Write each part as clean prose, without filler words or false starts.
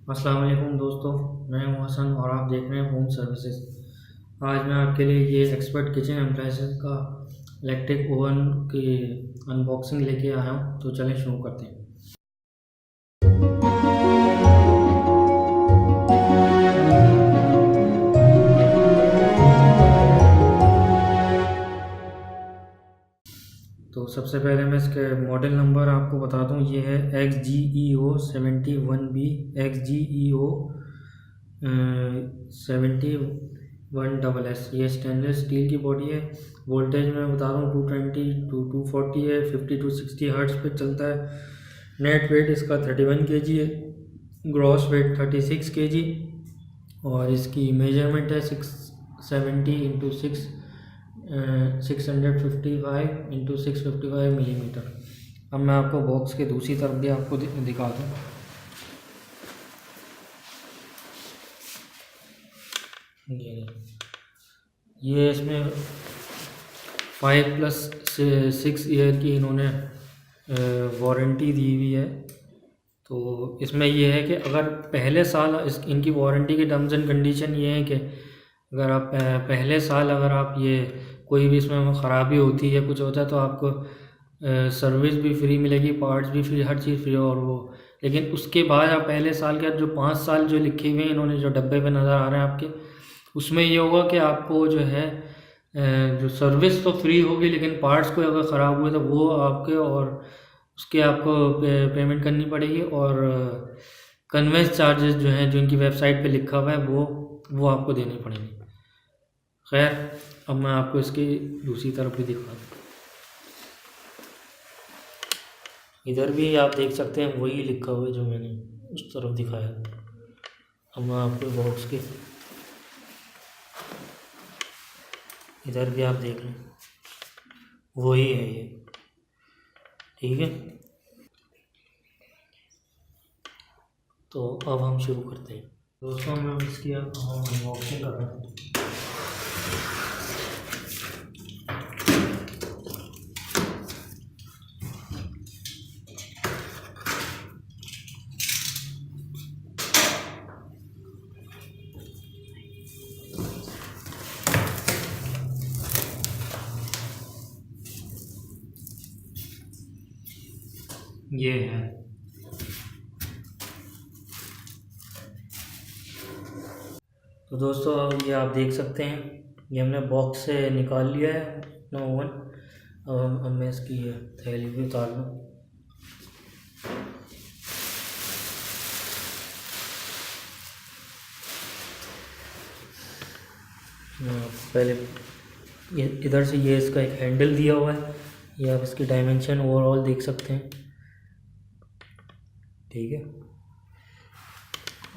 अस्सलाम वालेकुम दोस्तों, मैं हूं हसन और आप देख रहे हैं होम सर्विसेज। आज मैं आपके लिए ये एक्सपर्ट किचन अप्लायंसेस का इलेक्ट्रिक ओवन की अनबॉक्सिंग लेके आया हूं। तो चलें शुरू करते हैं। तो सबसे पहले मैं इसके मॉडल नंबर आपको बता दूं, ये है XGEO71B XGEO 71SS। ये स्टेनलेस स्टील की बॉडी है। वोल्टेज मैं बता दूं 220 टू 240 है। 50 टू 60 हर्ट्ज पे चलता है। नेट वेट इसका 31 kg है। ग्रॉस वेट 36 kg और इसकी मेजरमेंट है 670 मिलीमीटर। अब मैं आपको बॉक्स के दूसरी तरफ भी आपको दिखा दूँ। ये इसमें 5+6 ईयर की इन्होंने वारंटी दी हुई है। तो इसमें ये है कि अगर पहले साल इनकी वारंटी के टर्म्स एंड कंडीशन ये है कि अगर आप पहले साल अगर आप ये कोई भी इसमें ख़राबी होती है, कुछ होता है, तो आपको सर्विस भी फ्री मिलेगी, पार्ट्स भी फ्री, हर चीज़ फ्री। और वो लेकिन उसके बाद आप पहले साल के जो 5 साल जो लिखे हुए हैं इन्होंने, जो डब्बे पे नज़र आ रहे हैं आपके, उसमें ये होगा कि आपको जो है जो सर्विस तो फ्री होगी, लेकिन पार्ट्स कोई अगर ख़राब हुए तो वो आपके, और उसके आपको पेमेंट करनी पड़ेगी। और कन्वेंस चार्जेस जो हैं, जो इनकी वेबसाइट पे लिखा हुआ है, वो आपको देने पड़ेंगे। खैर, अब मैं आपको इसकी दूसरी तरफ भी दिखा दूँ। इधर भी आप देख सकते हैं वही लिखा हुआ है जो मैंने उस तरफ दिखाया। अब मैं आपको बॉक्स के इधर भी आप देख लें, वही है ये। ठीक है, तो अब हम शुरू करते हैं। दोस्तों, मैं इसकी अनबॉक्सिंग कर रहा हूँ। ये है, तो दोस्तों अब ये आप देख सकते हैं, ये हमने बॉक्स से निकाल लिया है अपना ओवन। अब मैं इसकी थैली भी उतार लूँ। पहले ये इधर से ये इसका एक हैंडल दिया हुआ है, ये आप इसकी डायमेंशन ओवरऑल देख सकते हैं। ठीक है,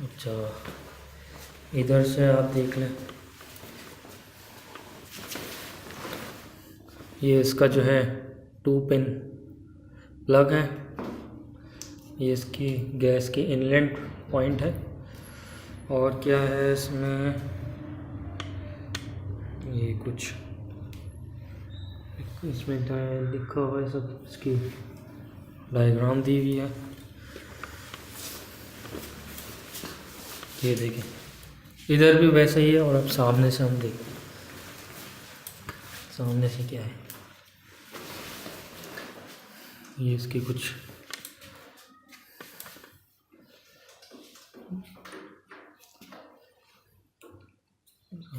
अच्छा, इधर से आप देख लें, ये इसका जो है 2 पिन प्लग है। ये इसकी गैस की इनलेट पॉइंट है। और क्या है इसमें, ये कुछ इसमें लिखा हुआ है, सब इसकी डायग्राम दी हुई है। ये देखें, इधर भी वैसे ही है। और अब सामने से हम देखें, सामने से क्या है, ये इसकी कुछ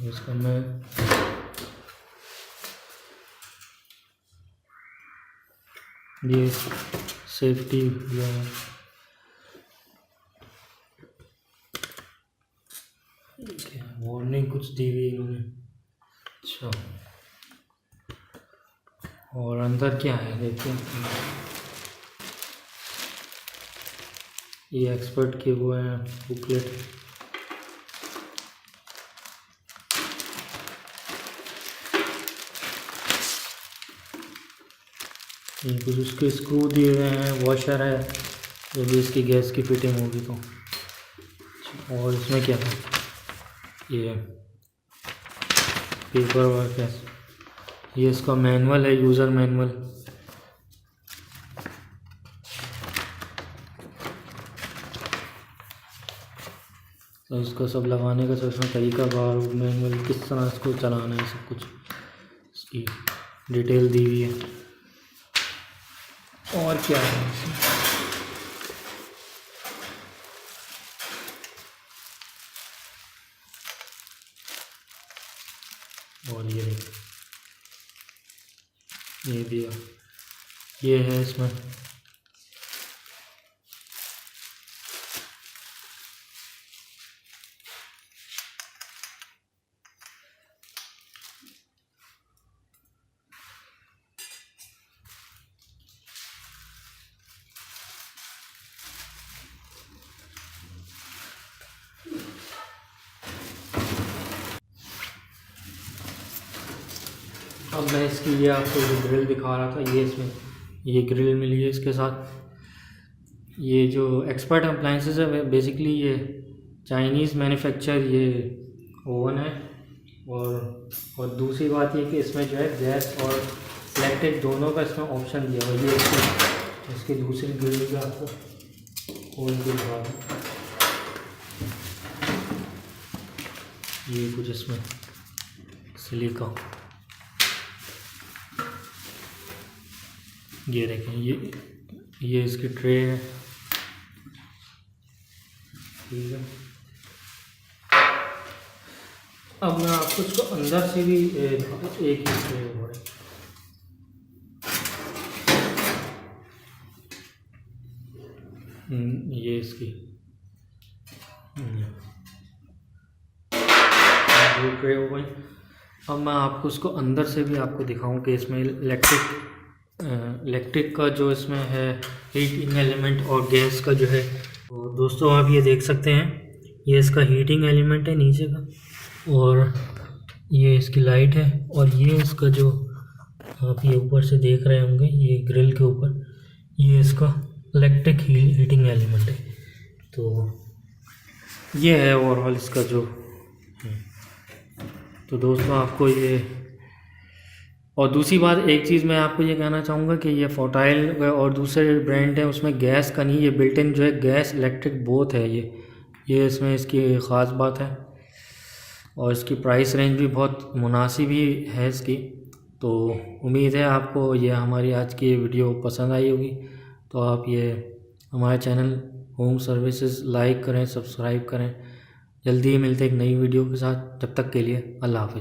इसका मैं ये सेफ्टी या वार्निंग कुछ दी हुई इन्होंने। अच्छा, और अंदर क्या है देखते हैं। ये एक्सपर्ट के वो हैं बुकलेट। ये कुछ उसके स्क्रू दिए हुए हैं, वॉशर है, जो भी इसकी गैस की फिटिंग होगी तो। और इसमें क्या है, ये पेपर वर्क है, ये इसका मैनुअल है, यूज़र मैनुअल। तो इसका सब लगाने का सब इसमें तरीकाकार मैनुअल किस तरह इसको चलाना है सब कुछ इसकी डिटेल दी हुई है। और क्या है इसमें, और ये देखिए ये दिया, ये है इसमें। अब मैं इसकी ये आपको जो ग्रिल दिखा रहा था, ये इसमें ये ग्रिल मिली है इसके साथ। ये जो एक्सपर्ट अप्लाइंसेस है बेसिकली ये चाइनीज़ मैन्युफैक्चर ये ओवन है। और दूसरी बात ये कि इसमें जो है गैस और इलेक्ट्रिक दोनों का इसमें ऑप्शन दिया हुआ है। ये इसकी दूसरी ग्रिल भी आपको खोल के दिखा दूँ। ये कुछ इसमें सिलिका, ये देखें ये इसकी ट्रे है, ठीक है। अब मैं आपको इसको अंदर से भी एक ही ट्रे हो रहा है। ये इसकी दो ट्रे हो गई। अब मैं आपको इसको अंदर से भी आपको दिखाऊं कि इसमें इलेक्ट्रिक का जो इसमें है हीटिंग एलिमेंट और गैस का जो है। तो दोस्तों आप ये देख सकते हैं, ये इसका हीटिंग एलिमेंट है नीचे का, और ये इसकी लाइट है, और ये इसका जो आप ये ऊपर से देख रहे होंगे ये ग्रिल के ऊपर, ये इसका इलेक्ट्रिक हीटिंग एलिमेंट है। तो ये है ओवरऑल इसका जो है। तो दोस्तों आपको ये, और दूसरी बात एक चीज़ मैं आपको ये कहना चाहूँगा कि ये फोर्टाइल और दूसरे ब्रांड हैं उसमें गैस का नहीं, ये बिल्ट इन जो है गैस इलेक्ट्रिक बोथ है। ये इसमें इसकी ख़ास बात है, और इसकी प्राइस रेंज भी बहुत मुनासिब ही है इसकी। तो उम्मीद है आपको ये हमारी आज की वीडियो पसंद आई होगी। तो आप ये हमारे चैनल होम सर्विसेज लाइक करें, सब्सक्राइब करें। जल्दी ही मिलते एक नई वीडियो के साथ, तब तक के लिए अल्लाह हाफ़िज़।